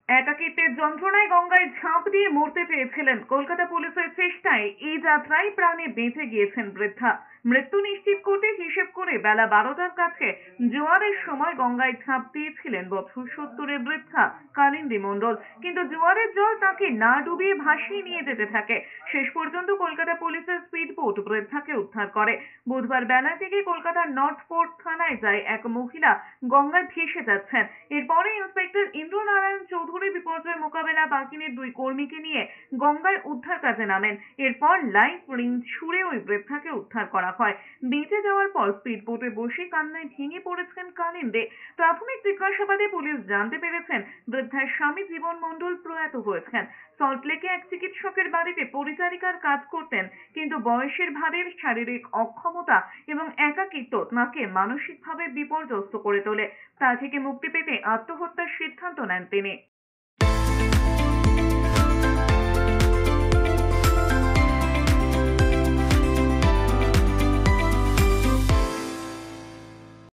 একাকিত্বের যন্ত্রণায় গঙ্গায় ঝাঁপ দিয়ে মরতে চেয়েছিলেন। কলকাতা পুলিশের চেষ্টায় এই যাত্রায় প্রাণে বেঁচে গিয়েছেন বৃদ্ধা। মৃত্যু নিশ্চিত করতে হিসেব করে বেলা 12টার কাছে জোয়ারের সময় গঙ্গায় ঝাঁপ দিয়েছিলেন বছর 70-এর বৃদ্ধা কালিন্দী মণ্ডল। কিন্তু জোয়ারের জল তাকে না ডুবিয়ে ভাসিয়ে নিয়ে যেতে থাকে। শেষ পর্যন্ত কলকাতা পুলিশের স্পিড বোট বৃদ্ধাকে উদ্ধার করে। বুধবার বেলা থেকে কলকাতার নর্থ পোর্ট থানায় যায় এক মহিলা গঙ্গায় ভেসে যাচ্ছেন। এরপরে ইন্সপেক্টর ইন্দ্রনারায়ণ চৌধুরী বিপর্যয় মোকাবেলা বাহিনীর 2 কর্মীকে নিয়ে গঙ্গায় উদ্ধার কাজে নামেন। এরপর লাইফ রিং ছুড়ে ওই বৃদ্ধাকে উদ্ধার করা হয়। বেঁচে যাওয়ার পর স্পিড বোটে বসে কান্নায় ভেঙে পড়েছেন কালিন্দে। প্রাথমিক জিজ্ঞাসাবাদে পুলিশ জানতে পেরেছেন বৃদ্ধার স্বামী জীবন মণ্ডল প্রয়াত হয়েছেন। সল্টলেকে এক চিকিৎসকের বাড়িতে পরিচারিকার কাজ করতেন, কিন্তু বয়সের ভারের শারীরিক অক্ষমতা এবং একাকিত্ব তাঁকে মানসিকভাবে বিপর্যস্ত করে তোলে। তা থেকে মুক্তি পেতে আত্মহত্যার সিদ্ধান্ত নেন তিনি।